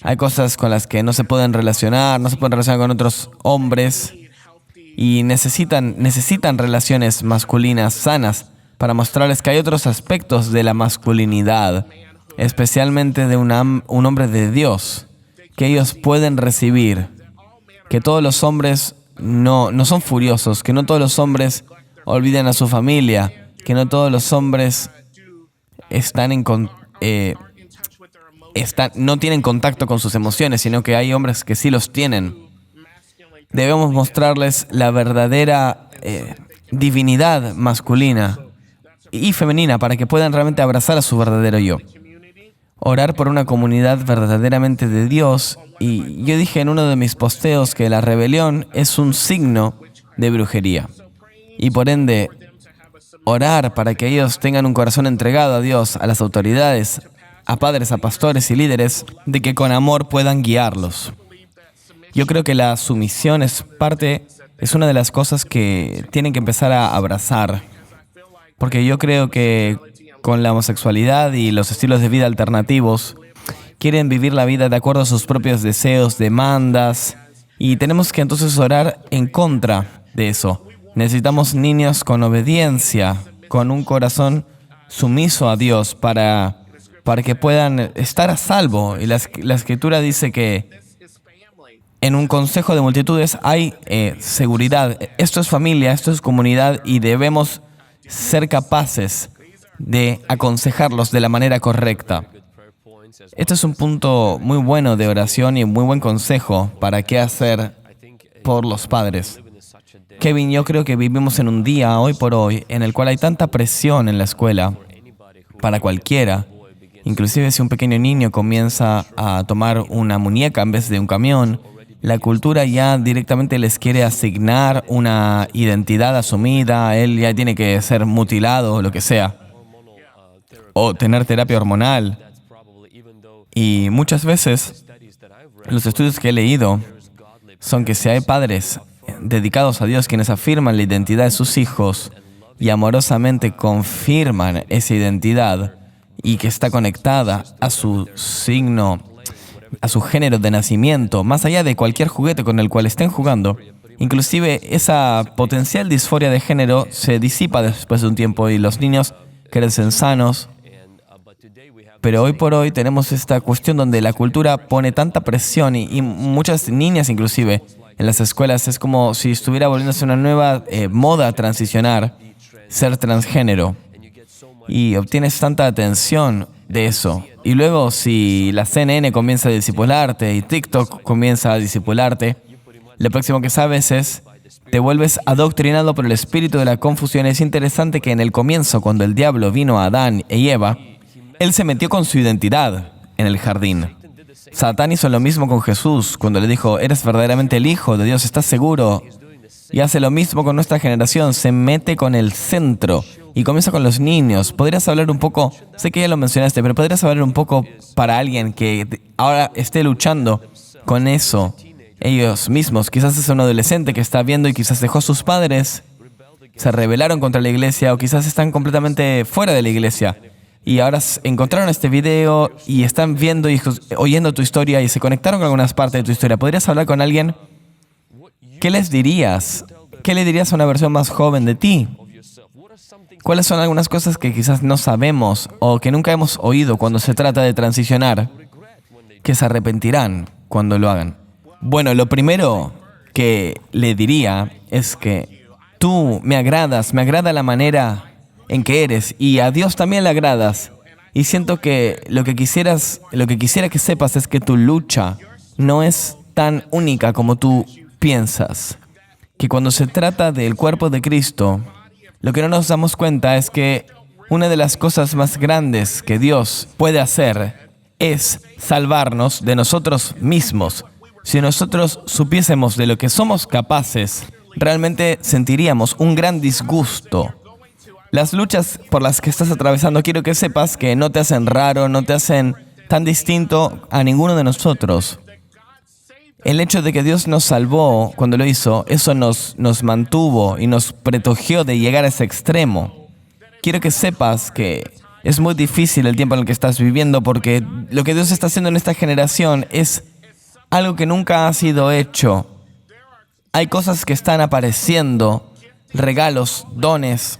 hay cosas con las que no se pueden relacionar con otros hombres, y necesitan relaciones masculinas sanas para mostrarles que hay otros aspectos de la masculinidad, especialmente de un hombre de Dios, que ellos pueden recibir, que todos los hombres no son furiosos, que no todos los hombres olviden a su familia, que no todos los hombres no tienen contacto con sus emociones, sino que hay hombres que sí los tienen. Debemos mostrarles la verdadera divinidad masculina y femenina para que puedan realmente abrazar a su verdadero yo. Orar por una comunidad verdaderamente de Dios. Y yo dije en uno de mis posteos que la rebelión es un signo de brujería. Y por ende, orar para que ellos tengan un corazón entregado a Dios, a las autoridades, a padres, a pastores y líderes, de que con amor puedan guiarlos. Yo creo que la sumisión es una de las cosas que tienen que empezar a abrazar. Porque yo creo que con la homosexualidad y los estilos de vida alternativos, quieren vivir la vida de acuerdo a sus propios deseos, demandas, y tenemos que entonces orar en contra de eso. Necesitamos niños con obediencia, con un corazón sumiso a Dios para que puedan estar a salvo. Y la Escritura dice que en un consejo de multitudes hay seguridad. Esto es familia, esto es comunidad, y debemos ser capaces de aconsejarlos de la manera correcta. Este es un punto muy bueno de oración y un muy buen consejo para qué hacer por los padres. Kevin, yo creo que vivimos en un día, hoy por hoy, en el cual hay tanta presión en la escuela para cualquiera. Inclusive si un pequeño niño comienza a tomar una muñeca en vez de un camión, la cultura ya directamente les quiere asignar una identidad asumida, él ya tiene que ser mutilado o lo que sea, o tener terapia hormonal. Y muchas veces los estudios que he leído son que si hay padres dedicados a Dios, quienes afirman la identidad de sus hijos y amorosamente confirman esa identidad y que está conectada a su signo, a su género de nacimiento, más allá de cualquier juguete con el cual estén jugando. Inclusive esa potencial disforia de género se disipa después de un tiempo y los niños crecen sanos. Pero hoy por hoy tenemos esta cuestión donde la cultura pone tanta presión y muchas niñas inclusive en las escuelas es como si estuviera volviéndose una nueva moda transicionar, ser transgénero. Y obtienes tanta atención de eso. Y luego si la CNN comienza a discipularte y TikTok comienza a discipularte, lo próximo que sabes es, te vuelves adoctrinado por el espíritu de la confusión. Es interesante que en el comienzo, cuando el diablo vino a Adán y Eva, él se metió con su identidad en el jardín. Satán hizo lo mismo con Jesús cuando le dijo, eres verdaderamente el Hijo de Dios, ¿estás seguro? Y hace lo mismo con nuestra generación, se mete con el centro y comienza con los niños. ¿Podrías hablar un poco, sé que ya lo mencionaste, pero podrías hablar un poco para alguien que ahora esté luchando con eso, ellos mismos? Quizás es un adolescente que está viendo y quizás dejó a sus padres, se rebelaron contra la iglesia o quizás están completamente fuera de la iglesia. Y ahora encontraron este video y están viendo y oyendo tu historia y se conectaron con algunas partes de tu historia. ¿Podrías hablar con alguien? ¿Qué les dirías? ¿Qué le dirías a una versión más joven de ti? ¿Cuáles son algunas cosas que quizás no sabemos o que nunca hemos oído cuando se trata de transicionar, que se arrepentirán cuando lo hagan? Bueno, lo primero que le diría es que tú me agrada la manera en que eres y a Dios también le agradas. Y siento que lo que quisiera que sepas es que tu lucha no es tan única como tú piensas. Que cuando se trata del cuerpo de Cristo, lo que no nos damos cuenta es que una de las cosas más grandes que Dios puede hacer es salvarnos de nosotros mismos. Si nosotros supiésemos de lo que somos capaces, realmente sentiríamos un gran disgusto. Las luchas por las que estás atravesando, quiero que sepas que no te hacen raro, no te hacen tan distinto a ninguno de nosotros. El hecho de que Dios nos salvó cuando lo hizo, eso nos mantuvo y nos protegió de llegar a ese extremo. Quiero que sepas que es muy difícil el tiempo en el que estás viviendo porque lo que Dios está haciendo en esta generación es algo que nunca ha sido hecho. Hay cosas que están apareciendo, regalos, dones,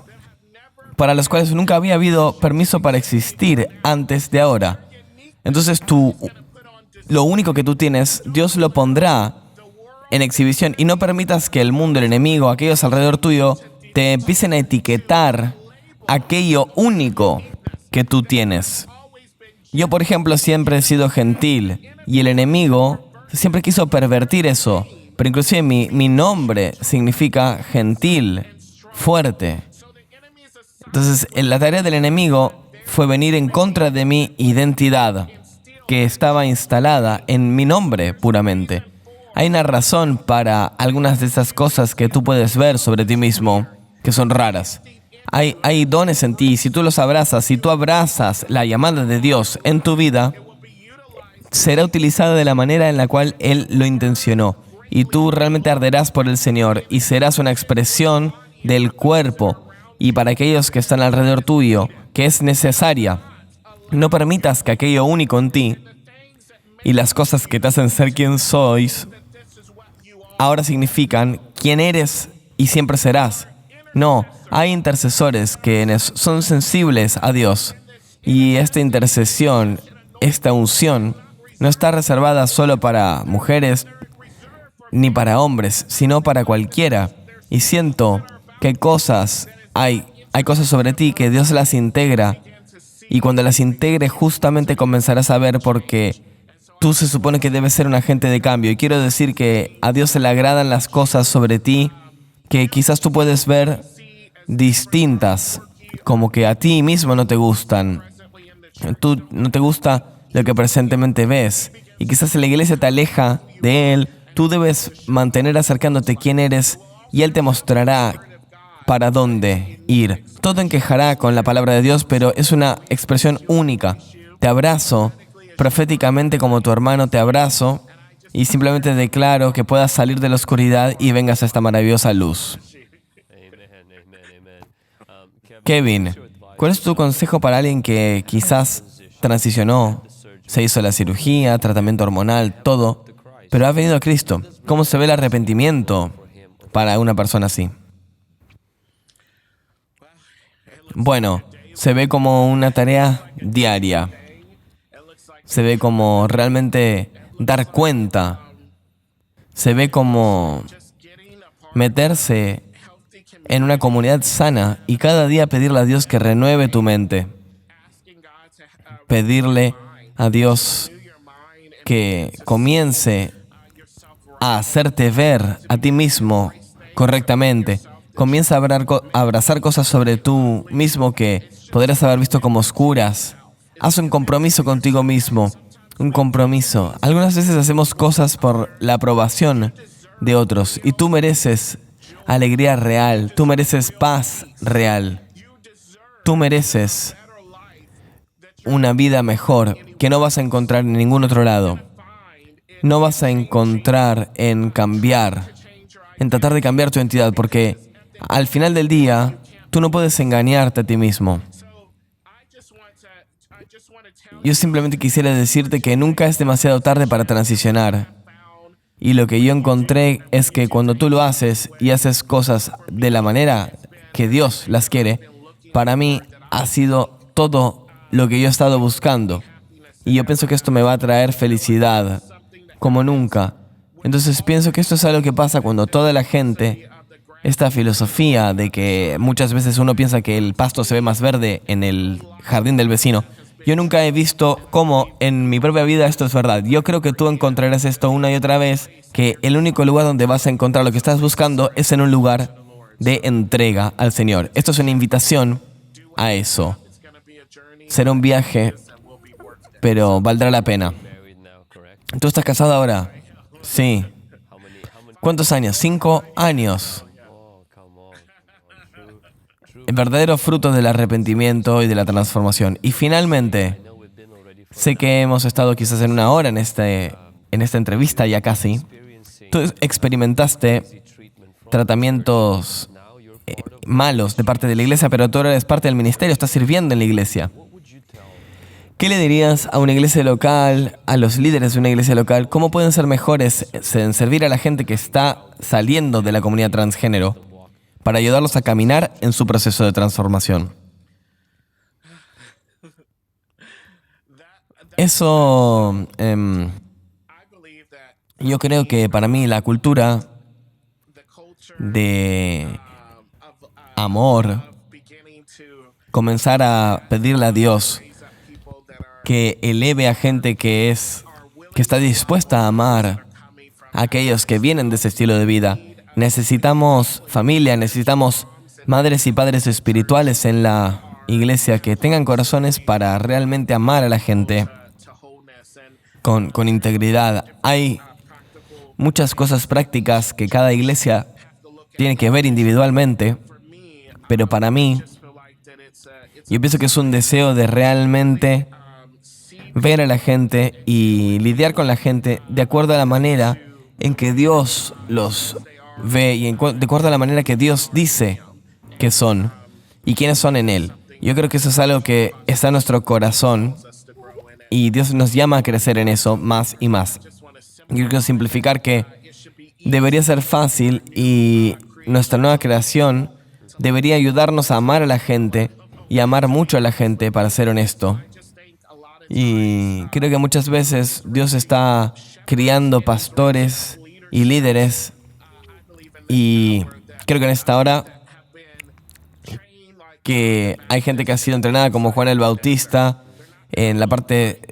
para los cuales nunca había habido permiso para existir antes de ahora. Entonces lo único que tú tienes, Dios lo pondrá en exhibición y no permitas que el mundo, el enemigo, aquellos alrededor tuyo, te empiecen a etiquetar aquello único que tú tienes. Yo, por ejemplo, siempre he sido gentil y el enemigo siempre quiso pervertir eso, pero inclusive mi nombre significa gentil, fuerte. Entonces, la tarea del enemigo fue venir en contra de mi identidad, que estaba instalada en mi nombre puramente. Hay una razón para algunas de esas cosas que tú puedes ver sobre ti mismo, que son raras. Hay dones en ti, si tú los abrazas, si tú abrazas la llamada de Dios en tu vida, será utilizada de la manera en la cual Él lo intencionó. Y tú realmente arderás por el Señor y serás una expresión del cuerpo. Y para aquellos que están alrededor tuyo, que es necesaria, no permitas que aquello único en ti y las cosas que te hacen ser quien sois, ahora significan quién eres y siempre serás. No, hay intercesores que son sensibles a Dios. Y esta intercesión, esta unción, no está reservada solo para mujeres ni para hombres, sino para cualquiera. Y siento que hay cosas sobre ti que Dios las integra. Y cuando las integre, justamente comenzarás a ver porque tú se supone que debes ser un agente de cambio. Y quiero decir que a Dios se le agradan las cosas sobre ti que quizás tú puedes ver distintas, como que a ti mismo no te gustan. Tú no te gusta lo que presentemente ves. Y quizás la iglesia te aleja de Él. Tú debes mantener acercándote quién eres y Él te mostrará para dónde ir. Todo encajará con la palabra de Dios, pero es una expresión única. Te abrazo proféticamente como tu hermano, te abrazo y simplemente declaro que puedas salir de la oscuridad y vengas a esta maravillosa luz. Kevin, ¿cuál es tu consejo para alguien que quizás transicionó, se hizo la cirugía, tratamiento hormonal, todo, pero ha venido a Cristo? ¿Cómo se ve el arrepentimiento para una persona así? Bueno, se ve como una tarea diaria. Se ve como realmente dar cuenta. Se ve como meterse en una comunidad sana y cada día pedirle a Dios que renueve tu mente. Pedirle a Dios que comience a hacerte ver a ti mismo correctamente. Comienza a abrazar cosas sobre tú mismo que podrías haber visto como oscuras. Haz un compromiso contigo mismo. Un compromiso. Algunas veces hacemos cosas por la aprobación de otros y tú mereces alegría real. Tú mereces paz real. Tú mereces una vida mejor que no vas a encontrar en ningún otro lado. No vas a encontrar en cambiar, en tratar de cambiar tu identidad, porque al final del día, tú no puedes engañarte a ti mismo. Yo simplemente quisiera decirte que nunca es demasiado tarde para transicionar. Y lo que yo encontré es que cuando tú lo haces y haces cosas de la manera que Dios las quiere, para mí ha sido todo lo que yo he estado buscando. Y yo pienso que esto me va a traer felicidad como nunca. Entonces pienso que esto es algo que pasa cuando toda la gente, esta filosofía de que muchas veces uno piensa que el pasto se ve más verde en el jardín del vecino, yo nunca he visto cómo en mi propia vida esto es verdad. Yo creo que tú encontrarás esto una y otra vez, que el único lugar donde vas a encontrar lo que estás buscando es en un lugar de entrega al Señor. Esto es una invitación a eso. Será un viaje, pero valdrá la pena. ¿Tú estás casado ahora? Sí. ¿Cuántos años? 5 años. El verdadero fruto del arrepentimiento y de la transformación. Y finalmente, sé que hemos estado quizás en una hora en esta entrevista ya casi. Tú experimentaste tratamientos malos de parte de la iglesia, pero tú ahora eres parte del ministerio, estás sirviendo en la iglesia. ¿Qué le dirías a una iglesia local, a los líderes de una iglesia local? ¿Cómo pueden ser mejores en servir a la gente que está saliendo de la comunidad transgénero para ayudarlos a caminar en su proceso de transformación? Eso, yo creo que para mí la cultura de amor, comenzar a pedirle a Dios que eleve a gente que está dispuesta a amar a aquellos que vienen de ese estilo de vida. Necesitamos familia, necesitamos madres y padres espirituales en la iglesia que tengan corazones para realmente amar a la gente con integridad. Hay muchas cosas prácticas que cada iglesia tiene que ver individualmente, pero para mí, yo pienso que es un deseo de realmente ver a la gente y lidiar con la gente de acuerdo a la manera en que Dios los ve y de acuerdo a la manera que Dios dice que son y quiénes son en Él. Yo creo que eso es algo que está en nuestro corazón y Dios nos llama a crecer en eso más y más. Yo quiero simplificar que debería ser fácil y nuestra nueva creación debería ayudarnos a amar a la gente y amar mucho a la gente, para ser honesto. Y creo que muchas veces Dios está criando pastores y líderes y creo que en esta hora que hay gente que ha sido entrenada como Juan el Bautista en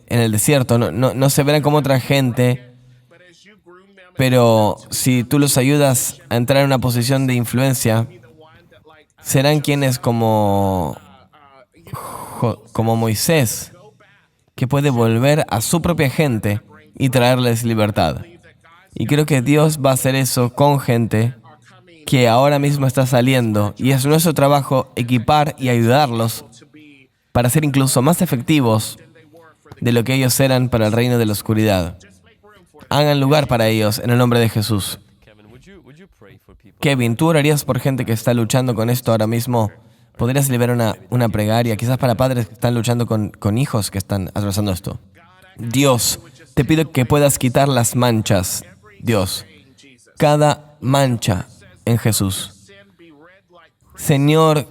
el desierto, no se verán como otra gente, pero si tú los ayudas a entrar en una posición de influencia, serán quienes como Moisés, que puede volver a su propia gente y traerles libertad. Y creo que Dios va a hacer eso con gente que ahora mismo está saliendo, y es nuestro trabajo equipar y ayudarlos para ser incluso más efectivos de lo que ellos eran para el reino de la oscuridad. Hagan lugar para ellos en el nombre de Jesús. Kevin, ¿tú orarías por gente que está luchando con esto ahora mismo? ¿Podrías liberar una plegaria, quizás para padres que están luchando con hijos que están atravesando esto? Dios, te pido que puedas quitar las manchas. Dios, cada mancha en Jesús. Señor,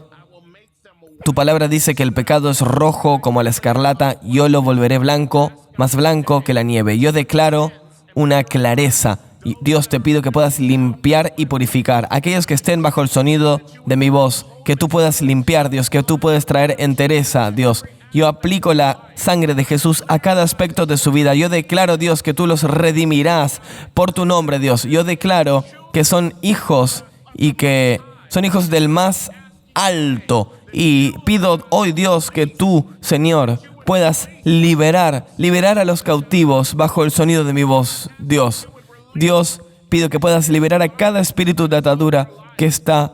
tu palabra dice que el pecado es rojo como la escarlata, yo lo volveré blanco, más blanco que la nieve. Yo declaro una clareza. Y Dios, te pido que puedas limpiar y purificar. Aquellos que estén bajo el sonido de mi voz, que tú puedas limpiar, Dios, que tú puedas traer entereza, Dios. Yo aplico la sangre de Jesús a cada aspecto de su vida. Yo declaro, Dios, que tú los redimirás por tu nombre, Dios. Yo declaro que son hijos y que son hijos del más alto. Y pido hoy, Dios, que tú, Señor, puedas liberar a los cautivos bajo el sonido de mi voz, Dios. Dios, pido que puedas liberar a cada espíritu de atadura que está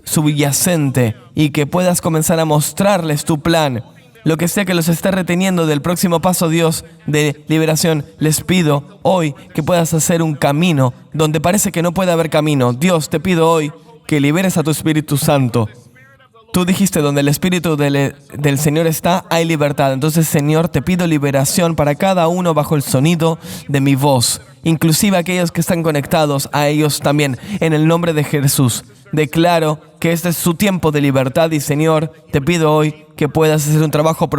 subyacente y que puedas comenzar a mostrarles tu plan. Lo que sea que los esté reteniendo del próximo paso, Dios, de liberación, les pido hoy que puedas hacer un camino donde parece que no puede haber camino. Dios, te pido hoy que liberes a tu Espíritu Santo. Tú dijiste, donde el Espíritu del Señor está, hay libertad. Entonces, Señor, te pido liberación para cada uno bajo el sonido de mi voz. Inclusive aquellos que están conectados a ellos también. En el nombre de Jesús, declaro que este es su tiempo de libertad. Y, Señor, te pido hoy que puedas hacer un trabajo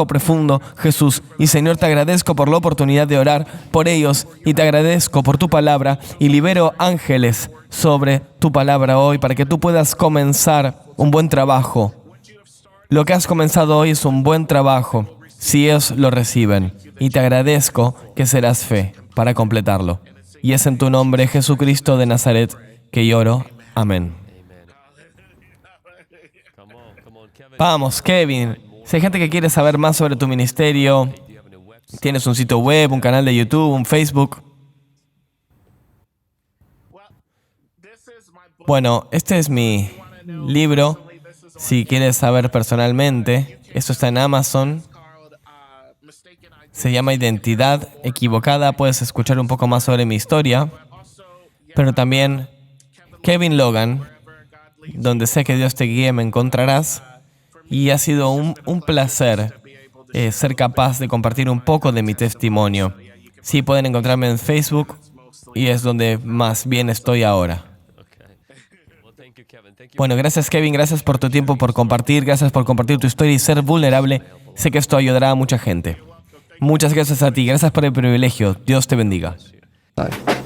profundo, Jesús. Y, Señor, te agradezco por la oportunidad de orar por ellos. Y te agradezco por tu palabra. Y libero ángeles sobre tu palabra hoy para que tú puedas comenzar un buen trabajo. Lo que has comenzado hoy es un buen trabajo, si ellos lo reciben. Y te agradezco que serás fe para completarlo. Y es en tu nombre, Jesucristo de Nazaret, que lloro. Amén. Vamos, Kevin. Si hay gente que quiere saber más sobre tu ministerio, tienes un sitio web, un canal de YouTube, un Facebook. Bueno, este es mi libro. Si quieres saber personalmente, esto está en Amazon. Se llama Identidad Equivocada. Puedes escuchar un poco más sobre mi historia. Pero también Kevin Logan, donde sé que Dios te guíe, me encontrarás. Y ha sido un placer ser capaz de compartir un poco de mi testimonio. Sí, pueden encontrarme en Facebook y es donde más bien estoy ahora. Bueno, gracias, Kevin. Gracias por tu tiempo, por compartir. Gracias por compartir tu historia y ser vulnerable. Sé que esto ayudará a mucha gente. Muchas gracias a ti. Gracias por el privilegio. Dios te bendiga. Bye.